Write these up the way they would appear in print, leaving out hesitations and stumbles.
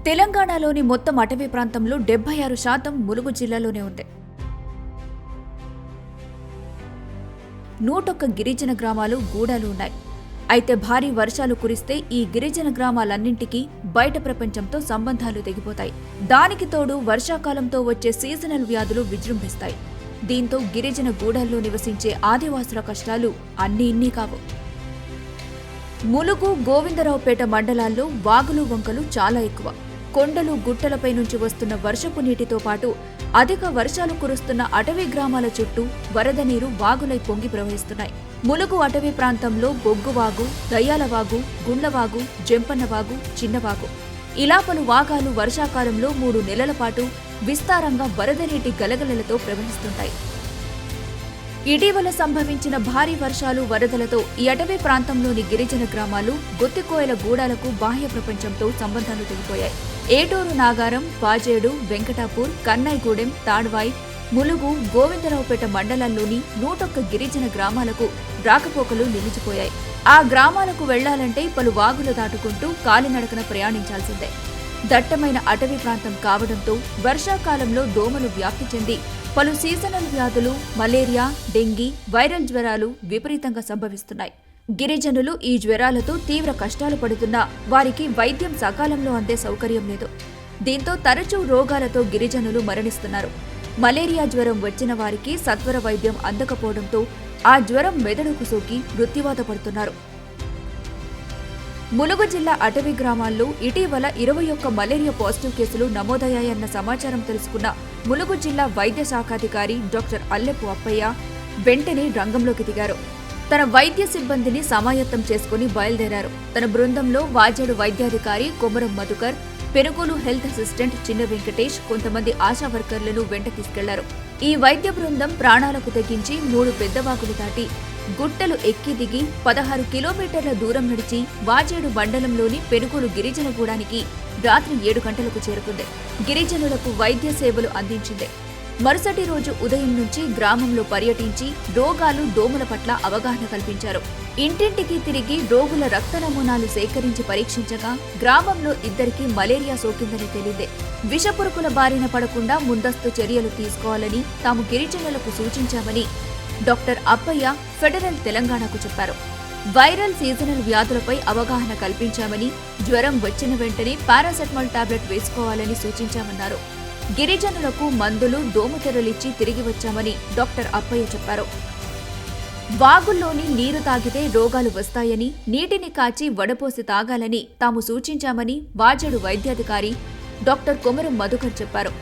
తెలంగాణలోని మొత్తం అటవీ ప్రాంతంలో 76% ములుగు జిల్లాలోనే ఉంది. 101 గిరిజన గ్రామాలు, గూడాలు ఉన్నాయి. అయితే భారీ వర్షాలు కురిస్తే ఈ గిరిజన గ్రామాలన్నింటికీ బయట ప్రపంచంతో సంబంధాలు తెగిపోతాయి. దానికి తోడు వర్షాకాలంతో వచ్చే సీజనల్ వ్యాధులు విజృంభిస్తాయి. దీంతో గిరిజన గూడాల్లో నివసించే ఆదివాసుల కష్టాలు అన్నీ ఇన్నీ కావు. ములుగు, గోవిందరావుపేట మండలాల్లో వాగులు, వంకలు చాలా ఎక్కువ. కొండలు, గుట్టలపై నుంచి వస్తున్న వర్షపు నీటితో పాటు అధిక వర్షాలు కురుస్తున్న అటవీ గ్రామాల చుట్టూ వరద నీరు వాగులై పొంగి ప్రవహిస్తున్నాయి. ములుగు అటవీ ప్రాంతంలో బొగ్గువాగు, దయ్యాలవాగు, గుండ్లవాగు, జంపన్నవాగు, చిన్నవాగు ఇలా పలు వాగాలు వర్షాకాలంలో 3 నెలల పాటు విస్తారంగా వరద నీటి గలగలలతో ప్రవహిస్తుంటాయి. ఇటీవల సంభవించిన భారీ వర్షాలు, వరదలతో ఈ అటవీ ప్రాంతంలోని గిరిజన గ్రామాలు, గొత్తికోయల గూడాలకు బాహ్య ప్రపంచంతో సంబంధాలు తెగిపోయాయి. ఏటూరు, నాగారం, పాజేడు, వెంకటాపూర్, కన్నైగూడెం, తాడ్వాయి, ములుగు, గోవిందరావుపేట మండలాల్లోని 101 గిరిజన గ్రామాలకు రాకపోకలు నిలిచిపోయాయి. ఆ గ్రామాలకు వెళ్లాలంటే పలు వాగులు దాటుకుంటూ కాలినడకన ప్రయాణించాల్సిందే. దట్టమైన అటవీ ప్రాంతం కావడంతో వర్షాకాలంలో దోమలు వ్యాప్తి చెంది పలు సీజనల్ వ్యాధులు, మలేరియా, డెంగీ, వైరల్ జ్వరాలు విపరీతంగా సంభవిస్తున్నాయి. గిరిజనులు ఈ జ్వరాలతో తీవ్ర కష్టాలు పడుతున్నా వారికి వైద్యం సకాలంలో అందే సౌకర్యం లేదు. దీంతో తరచూ రోగాలతో గిరిజనులు మరణిస్తున్నారు. మలేరియా జ్వరం వచ్చిన వారికి సత్వర వైద్యం అందకపోవడంతో ఆ జ్వరం మెదడుకు సోకి మృత్యువాత పడుతున్నారు. ములుగు జిల్లా అటవీ గ్రామాల్లో ఇటీవల 21 మలేరియా పాజిటివ్ కేసులు నమోదయ్యాయన్న సమాచారం తెలుసుకున్న ములుగు జిల్లా వైద్య శాఖాధికారి డాక్టర్ అల్లెపు అప్పయ్య వెంటనే రంగంలోకి దిగారు. తన వైద్య సిబ్బందిని సమాయత్తం చేసుకుని బయలుదేరారు. తన బృందంలో వాజేడు వైద్యాధికారి కొమరం మధుకర్, పెనుగోలు హెల్త్ అసిస్టెంట్ చిన్న వెంకటేష్, కొంతమంది ఆశా వర్కర్లను వెంట తీసుకెళ్లారు. ఈ వైద్య బృందం ప్రాణాలకు తెగించి 3 పెద్దవాగులు దాటి గుట్టలు ఎక్కి దిగి 16 కిలోమీటర్ల దూరం నడిచి వాజేడు మండలంలోని పెనుగోలు గిరిజన గూడానికి రాత్రి 7 గంటలకు చేరుకుంది. గిరిజనులకు వైద్య సేవలు అందించింది. మరుసటి రోజు ఉదయం నుంచి గ్రామంలో పర్యటించి రోగాలు, దోమల పట్ల అవగాహన కల్పించారు. ఇంటింటికి తిరిగి రోగుల రక్త నమూనాలు సేకరించి పరీక్షించగా గ్రామంలో 2 మలేరియా సోకిందని తేలింది. విషపురుగుల బారిన పడకుండా ముందస్తు చర్యలు తీసుకోవాలని తాము గిరిజనులకు సూచించామని డాక్టర్ అప్పయ్య ఫెడరల్ తెలంగాణకు చెప్పారు. వైరల్, సీజనల్ వ్యాధులపై అవగాహన కల్పించామని, జ్వరం వచ్చిన వెంటనే పారాసెటమాల్ టాబ్లెట్ వేసుకోవాలని సూచించామన్నారు. గిరిజనులకు మందులు, దోమతెరలిచ్చి తిరిగి వచ్చామని డాక్టర్ అప్పయ్య చెప్పారు. వాగుల్లోని నీరు తాగితే రోగాలు వస్తాయని, నీటిని కాచి వడపోసి తాగాలని తాము సూచించామని వాజేడు వైద్యాధికారి డాక్టర్ కొమరం మధుకర్ చెప్పారు.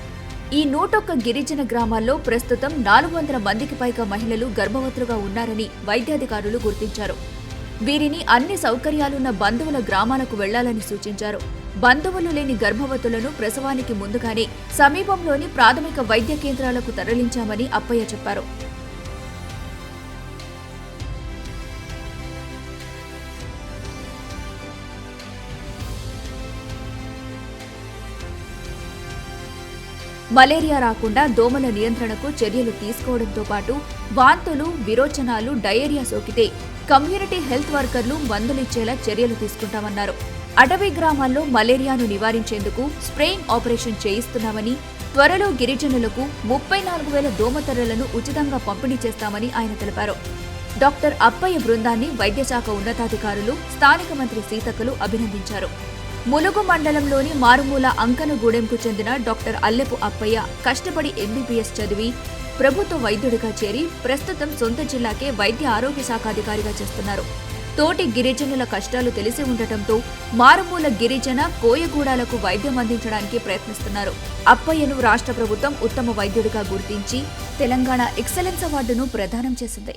ఈ 101 గిరిజన గ్రామాల్లో ప్రస్తుతం 400 మందికి పైగా మహిళలు గర్భవతులుగా ఉన్నారని వైద్యాధికారులు గుర్తించారు. వీరిని అన్ని సౌకర్యాలున్న బంధువుల గ్రామాలకు వెళ్లాలని సూచించారు. బంధువులు లేని గర్భవతులను ప్రసవానికి ముందుగానే సమీపంలోని ప్రాథమిక వైద్య కేంద్రాలకు తరలించామని అప్పయ్య చెప్పారు. మలేరియా రాకుండా దోమల నియంత్రణకు చర్యలు తీసుకోవడంతో పాటు వాంతులు, విరోచనాలు, డయేరియా సోకితే కమ్యూనిటీ హెల్త్ వర్కర్లు మందులిచ్చేలా చర్యలు తీసుకుంటామన్నారు. అటవీ గ్రామాల్లో మలేరియాను నివారించేందుకు స్ప్రేయింగ్ ఆపరేషన్ చేయిస్తున్నామని, త్వరలో గిరిజనులకు 34,000 దోమతెరలను ఉచితంగా పంపిణీ చేస్తామని ఆయన తెలిపారు. డాక్టర్ అప్పయ్య బృందాన్ని వైద్యశాఖ ఉన్నతాధికారులు, స్థానిక మంత్రి సీతక్కలు అభినందించారు. ములుగు మండలంలోని మారుమూల అంకనగూడెంకు చెందిన డాక్టర్ అల్లెపు అప్పయ్య కష్టపడి ఎంబీబీఎస్ చదివి ప్రభుత్వ వైద్యుడిగా చేరి ప్రస్తుతం సొంత జిల్లాకే వైద్య ఆరోగ్య శాఖాధికారిగా చేస్తున్నారు. తోటి గిరిజనుల కష్టాలు తెలిసి ఉండటంతో మారుమూల గిరిజన, కోయగూడాలకు వైద్యం అందించడానికి ప్రయత్నిస్తున్నారు. అప్పయ్యను రాష్ట్ర ప్రభుత్వం ఉత్తమ వైద్యుడిగా గుర్తించి తెలంగాణ ఎక్సలెన్స్ అవార్డును ప్రదానం చేసింది.